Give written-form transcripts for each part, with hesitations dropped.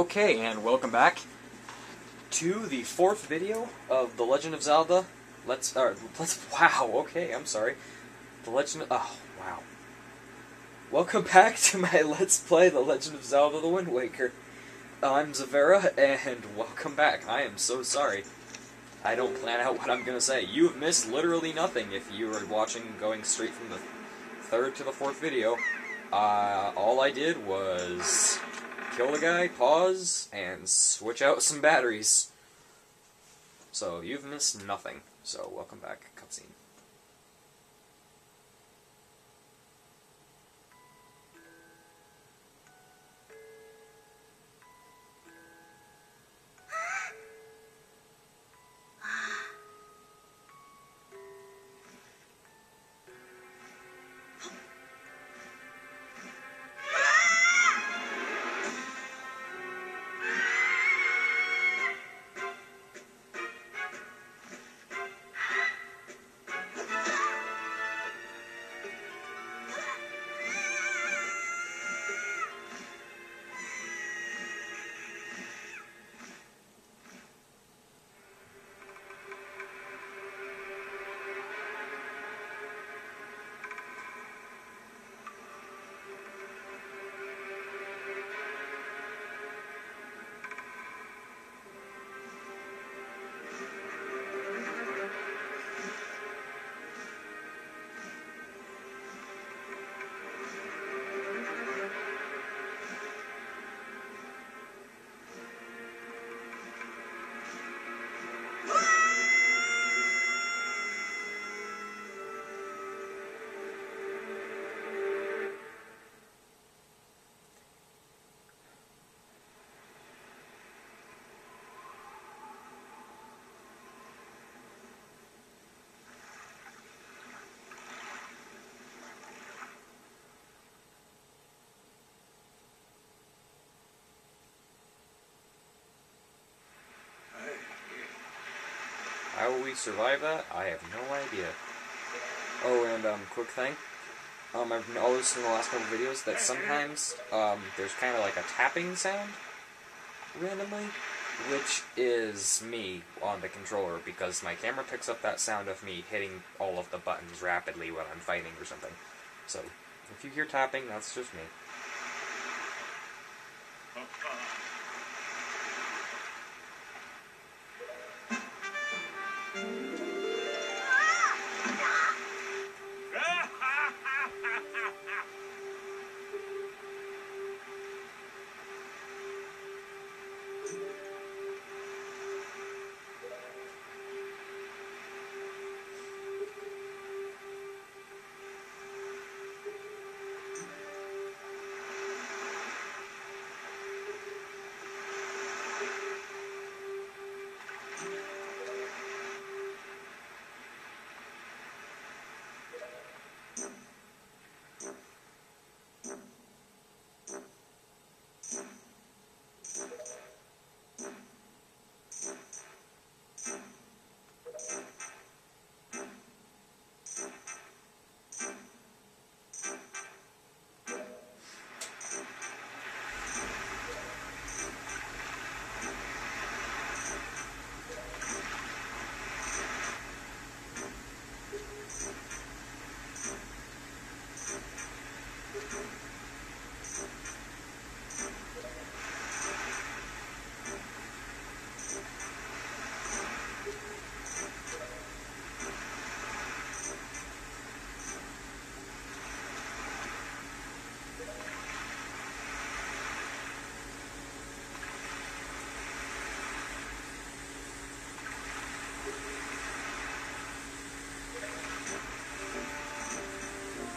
Okay, and welcome back to the fourth video of The Legend of Zelda. Wow, okay, I'm sorry. Wow. Welcome back to my Let's Play The Legend of Zelda The Windwaker. I'm Zavera, and welcome back. I am so sorry. I don't plan out what I'm gonna say. You have missed literally nothing if you were watching going straight from the third to the fourth video. All I did was kill the guy, pause, and switch out some batteries. So you've missed nothing. So welcome back, cutscene. How will we survive that? I have no idea. Oh, and quick thing. I've noticed in the last couple videos that sometimes there's kind of like a tapping sound randomly, which is me on the controller because my camera picks up that sound of me hitting all of the buttons rapidly when I'm fighting or something. So if you hear tapping, that's just me.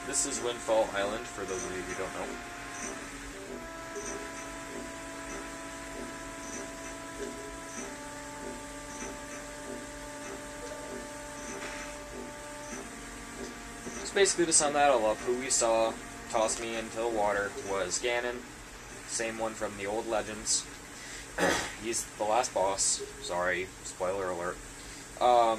This is Windfall Island, for those of you who don't know. So basically, to sum that all up, who we saw toss me into the water was Ganon, same one from the old Legends. He's the last boss. Sorry, spoiler alert. But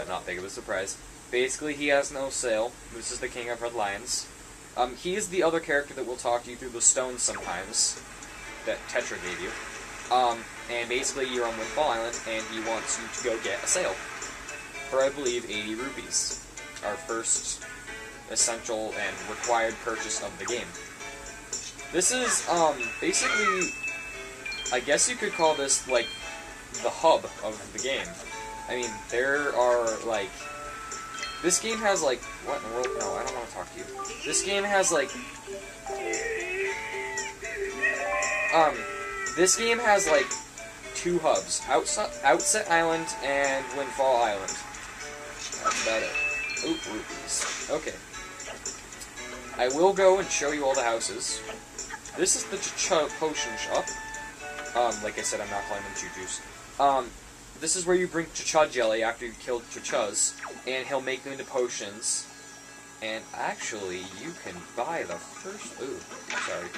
not big of a surprise. Basically, he has no sail. This is the King of Red Lions. He is the other character that will talk you through the stones sometimes. that Tetra gave you. And basically you're on Windfall Island, and he wants you to go get a sail for, I believe, 80 rupees. Our first essential and required purchase of the game. This is, basically, I guess you could call this, like, the hub of the game. I mean, there are, like, this game has, like, what in the world? No, I don't want to talk to you. This game has, like, this game has, like, two hubs. Outset Island and Windfall Island. That's about it. Oop, rupees. Okay. I will go and show you all the houses. This is the potion shop. Like I said, I'm not calling them Choo-Choos. This is where you bring Cha-Cha jelly after you've killed Cha-Chas, and he'll make them into potions. And actually, you can buy the first... Ooh, sorry.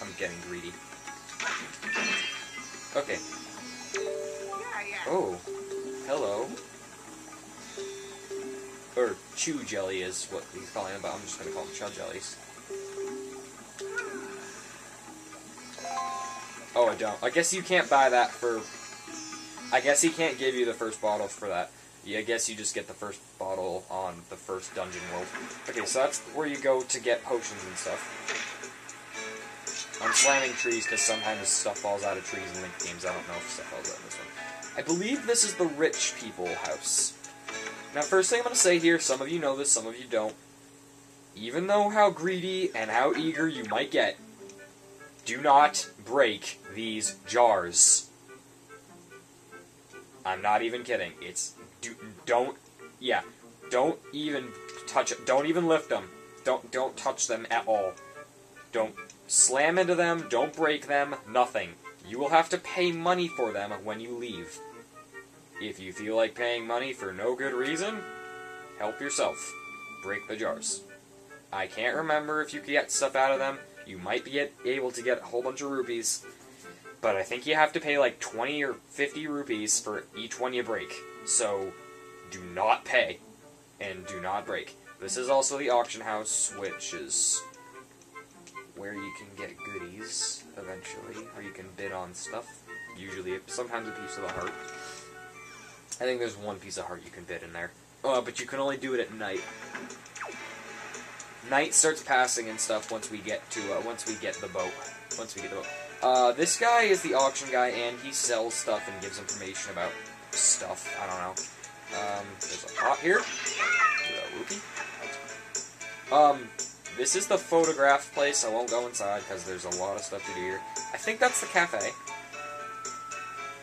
I'm getting greedy. Okay. Oh, hello. Or Chew Jelly is what he's calling them, but I'm just going to call them Chud Jellies. Oh, I don't. I guess you can't buy that for... I guess he can't give you the first bottle for that. Yeah, I guess you just get the first bottle on the first dungeon world. Okay, so that's where you go to get potions and stuff. I'm slamming trees because sometimes stuff falls out of trees in Link games. I don't know if stuff falls out of this one. I believe this is the rich people house. Now, first thing I'm going to say here, some of you know this, some of you don't. Even though how greedy and how eager you might get, do not break these jars. I'm not even kidding. Don't even touch it. Don't even lift them. Don't touch them at all. Don't slam into them, don't break them, nothing. You will have to pay money for them when you leave. If you feel like paying money for no good reason, help yourself. Break the jars. I can't remember if you can get stuff out of them. You might be able to get a whole bunch of rupees, but I think you have to pay like 20 or 50 rupees for each one you break. So, do not pay, and do not break. This is also the auction house, which is where you can get goodies, eventually, or you can bid on stuff. Usually, sometimes a piece of the heart. I think there's one piece of heart you can bid in there. But you can only do it at night. Night starts passing and stuff once we get to, once we get the boat. This guy is the auction guy, and he sells stuff and gives information about stuff. I don't know. There's a pot here. A rupee. This is the photograph place. I won't go inside because there's a lot of stuff to do here. I think that's the cafe.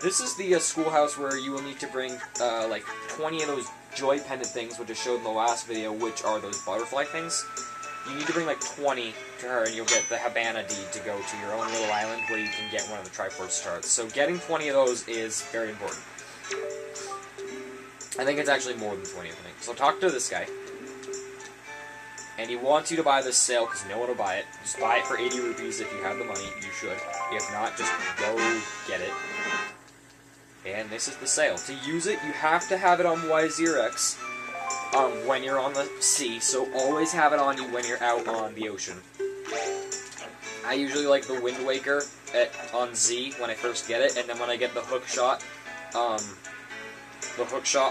This is the schoolhouse where you will need to bring, like, 20 of those joy pendant things, which I showed in the last video, which are those butterfly things. You need to bring, like, 20 to her, and you'll get the Habana deed to go to your own little island where you can get one of the Triforce charts. So getting 20 of those is very important. I think it's actually more than 20 of them. So talk to this guy. And he wants you to buy this sail because no one will buy it. Just buy it for 80 rupees if you have the money. You should. If not, just go get it. And this is the sail. To use it, you have to have it on Y0X when you're on the sea, so always have it on you when you're out on the ocean. I usually like the Windwaker on Z when I first get it, and then when I get the hook shot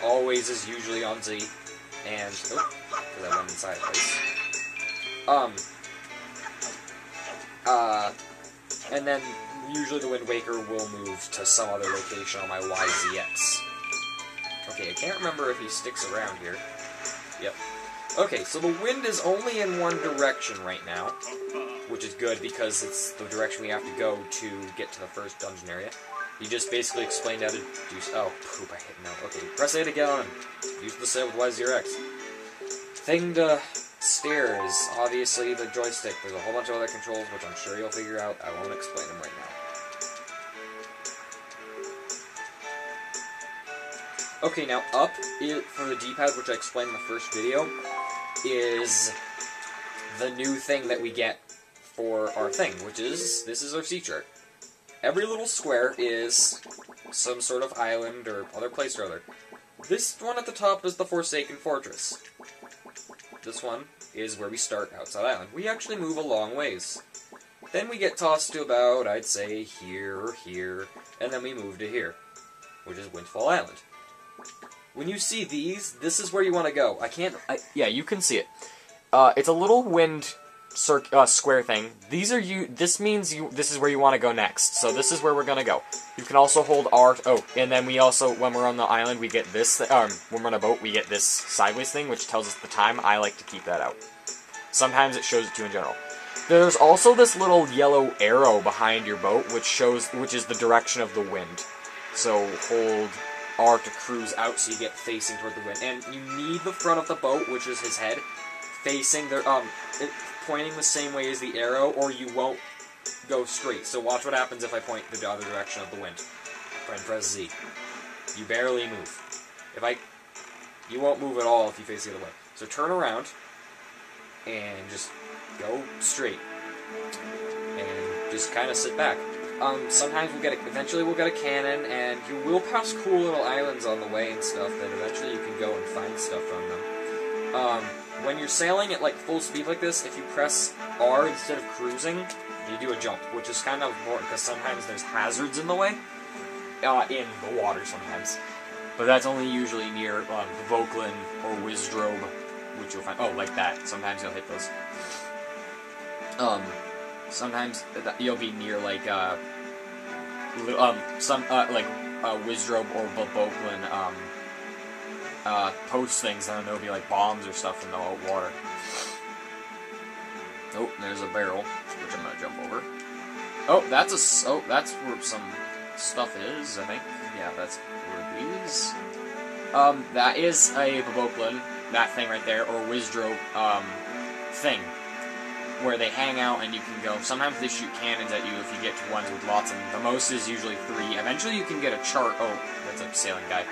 always is usually on Z. And, oh, because I went inside a place. And then usually the Windwaker will move to some other location on my YZX. Okay, I can't remember if he sticks around here. Yep. Okay, so the wind is only in one direction right now, which is good because it's the direction we have to go to get to the first dungeon area. He just basically explained how to do... Oh, poop, I hit no. Okay, press A to get on. Use the sail with Y0X. Thing to steer is obviously the joystick. There's a whole bunch of other controls, which I'm sure you'll figure out. I won't explain them right now. Okay, now up for the D-pad, which I explained in the first video, is the new thing that we get for our thing, which is, this is our sea chart. Every little square is some sort of island or other place or other. This one at the top is the Forsaken Fortress. This one is where we start outside island. We actually move a long ways. Then we get tossed to about, I'd say, here or here, and then we move to here, which is Windfall Island. When you see these, this is where you want to go. Yeah, you can see it. It's a little wind square thing. This means this is where you want to go next. So this is where we're gonna go. You can also hold R. Oh, and then we also, when we're on the island, we get this. When we're on a boat, we get this sideways thing, which tells us the time. I like to keep that out. Sometimes it shows it to you in general. There's also this little yellow arrow behind your boat, which is the direction of the wind. So hold R to cruise out, so you get facing toward the wind. And you need the front of the boat, which is his head, facing pointing the same way as the arrow, or you won't go straight. So watch what happens if I point the other direction of the wind. Try and press Z. You barely move. You won't move at all if you face the other way. So turn around and just go straight, and just kind of sit back. Sometimes eventually we'll get a cannon, and you will pass cool little islands on the way and stuff that eventually you can go and find stuff from them. When you're sailing at like full speed like this, if you press R instead of cruising, you do a jump, which is kind of important because sometimes there's hazards in the way, in the water sometimes. But that's only usually near Voklin or Wizdrobe, which you'll find. Oh, like that. Sometimes you'll hit those. Sometimes you'll be near like Wizdrobe or Voklin post things, and there'll be like bombs or stuff in the water. Oh, there's a barrel, which I'm gonna jump over. Oh, that's where some stuff is, I think. Yeah, that's where these. That is a Voklin, that thing right there, or Wizdrobe thing, where they hang out and you can go. Sometimes they shoot cannons at you if you get to ones with lots of them. The most is usually 3. Eventually you can get a chart. Oh, that's a sailing guy.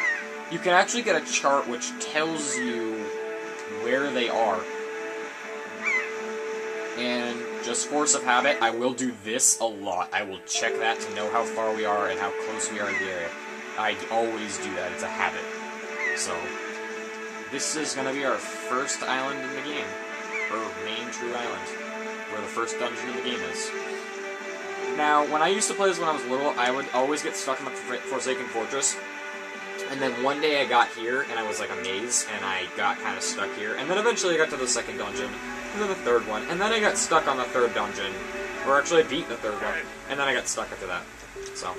You can actually get a chart which tells you where they are. And just force of habit, I will do this a lot. I will check that to know how far we are and how close we are to the area. I always do that. It's a habit. So, this is going to be our first island in the game. Or main true island. Where the first dungeon in the game is. Now, when I used to play this when I was little, I would always get stuck in the Forsaken Fortress. And then one day I got here, and I was like a maze, and I got kind of stuck here. And then eventually I got to the second dungeon, and then the third one, and then I got stuck on the third dungeon. Or actually I beat the third one, and then I got stuck after that. So,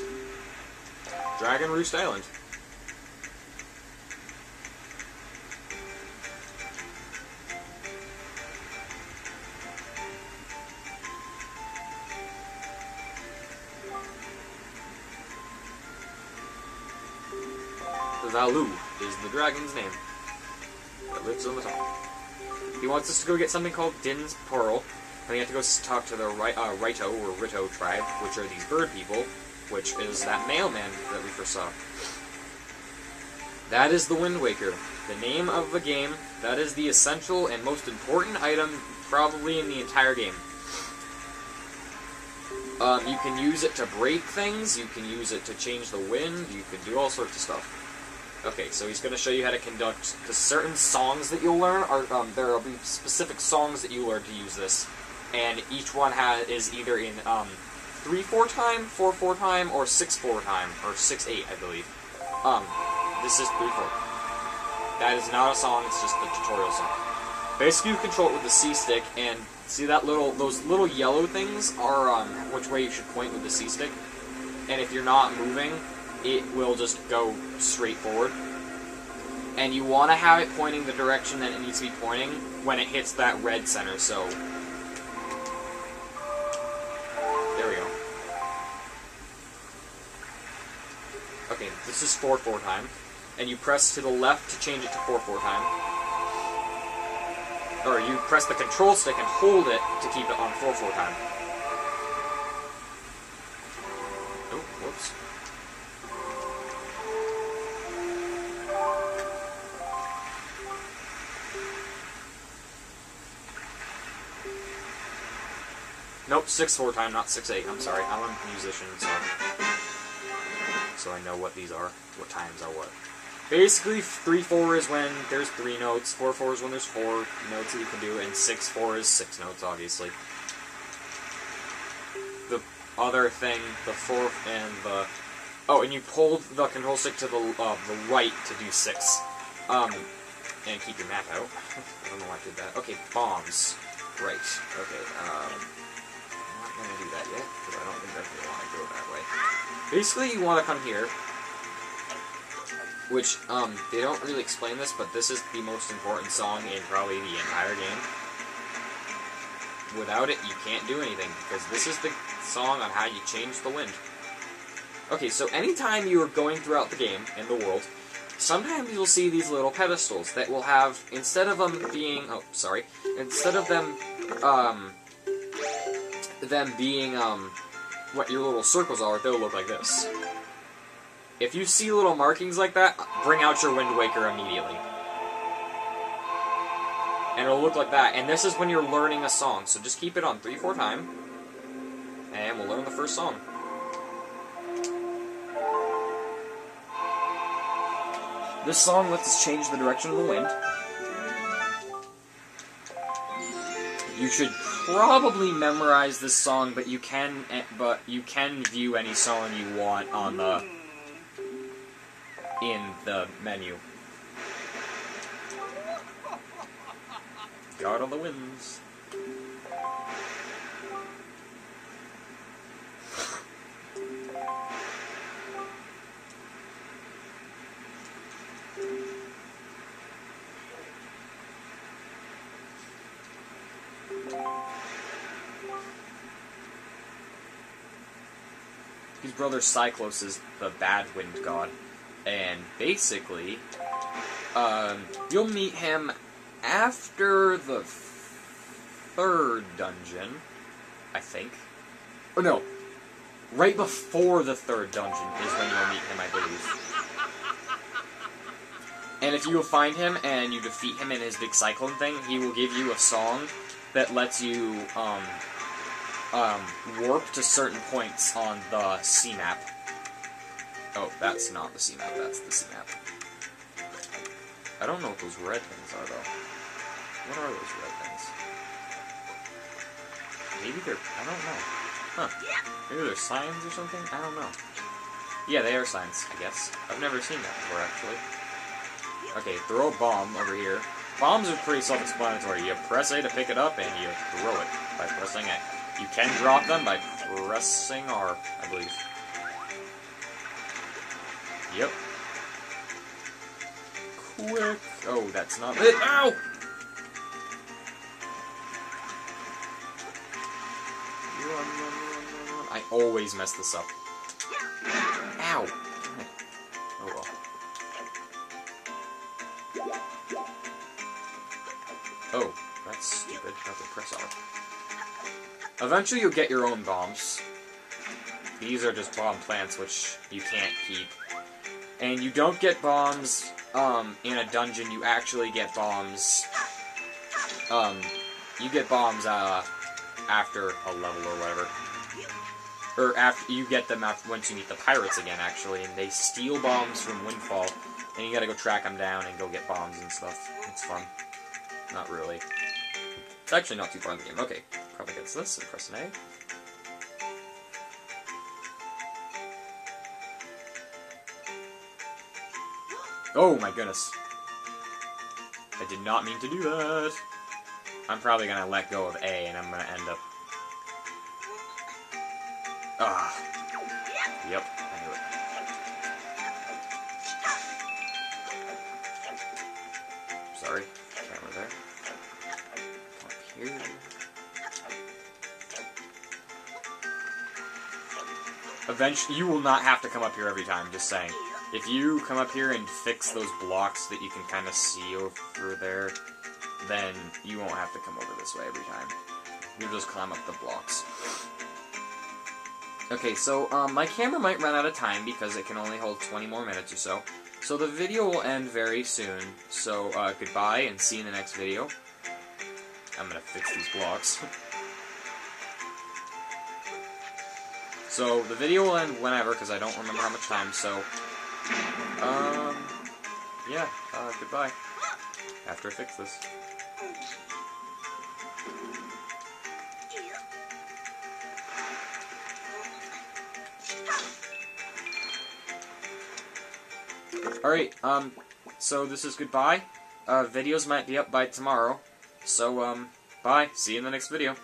Dragon Roost Island. Valu is the dragon's name that lives on the top. He wants us to go get something called Din's Pearl, and we have to go talk to the Rito or Rito tribe, which are these bird people, which is that mailman that we first saw. That is the Windwaker, the name of the game. That is the essential and most important item probably in the entire game. You can use it to break things, you can use it to change the wind, you can do all sorts of stuff. Okay, so he's going to show you how to conduct the certain songs that you'll learn. There will be specific songs that you learn to use this, and each one is either in 3/4 time, 4/4 time, or 6/4 time, or 6/8, I believe. This is 3/4. That is not a song; it's just the tutorial song. Basically, you control it with the C stick, and see that those little yellow things are which way you should point with the C stick. And if you're not moving, it will just go straight forward. And you want to have it pointing the direction that it needs to be pointing when it hits that red center, so... There we go. Okay, this is 4/4 time. And you press to the left to change it to 4/4 time. Or you press the control stick and hold it to keep it on 4/4 time. Oh, whoops. Nope, 6/4 time, not 6/8. I'm sorry. I'm a musician, so I know what these are, what times are what. Basically, 3/4 is when there's 3 notes, 4/4 is when there's 4 notes that you can do, and 6/4 is 6 notes, obviously. other thing, the fourth and the... Oh, and you pulled the control stick to the right to do 6. And keep your map out. I don't know why I did that. Okay, bombs. Right. Okay, I'm not gonna do that yet, because I don't think I really want to go that way. Basically, you want to come here, which, they don't really explain this, but this is the most important song in probably the entire game. Without it, you can't do anything, because this is the song on how you change the wind. Okay, so anytime you are going throughout the game, in the world, sometimes you'll see these little pedestals that will have, instead of them being, instead of them being, what your little circles are, they'll look like this. If you see little markings like that, bring out your Windwaker immediately. And it'll look like that. And this is when you're learning a song. So just keep it on 3/4 time. And we'll learn the first song. This song lets us change the direction of the wind. You should probably memorize this song, but you can view any song you want on in the menu. Guard on the winds. His brother Cyclos is the bad wind god, and basically, you'll meet him after the 3rd dungeon, I think. Oh no, right before the 3rd dungeon is when you'll meet him, I believe. And if you will find him and you defeat him in his big cyclone thing, he will give you a song that lets you, warp to certain points on the C map. Oh, that's not the C map, that's the C map. I don't know what those red things are, though. What are those red things? Maybe they're... I don't know. Huh. Maybe they're signs or something? I don't know. Yeah, they are signs, I guess. I've never seen that before, actually. Okay, throw a bomb over here. Bombs are pretty self-explanatory. You press A to pick it up, and you throw it by pressing A. You can drop them by pressing R, I believe. Yep. Quick! Oh, that's not it. Ow! Run. I always mess this up. Ow! Oh well. Oh, that's stupid. I have to press R. Eventually you'll get your own bombs. These are just bomb plants, which you can't keep. And you don't get bombs in a dungeon, you actually get bombs. You get bombs after a level or whatever. Or after you get them once you meet the pirates again, actually, and they steal bombs from Windfall, and you gotta go track them down and go get bombs and stuff. It's fun. Not really. It's actually not too far in the game. Okay, probably gets this and press an A. Oh my goodness. I did not mean to do that. I'm probably gonna let go of A and I'm gonna end up... Ah. Yep, I knew it. Sorry, camera there. Up here. Eventually, you will not have to come up here every time, just saying. If you come up here and fix those blocks that you can kind of see over there, then you won't have to come over this way every time. You'll just climb up the blocks. Okay, so my camera might run out of time because it can only hold 20 more minutes or so. So the video will end very soon. So goodbye and see you in the next video. I'm gonna fix these blocks. So the video will end whenever because I don't remember how much time. So yeah, goodbye. After I fix this. Alright, so this is goodbye. Videos might be up by tomorrow. So, bye. See you in the next video.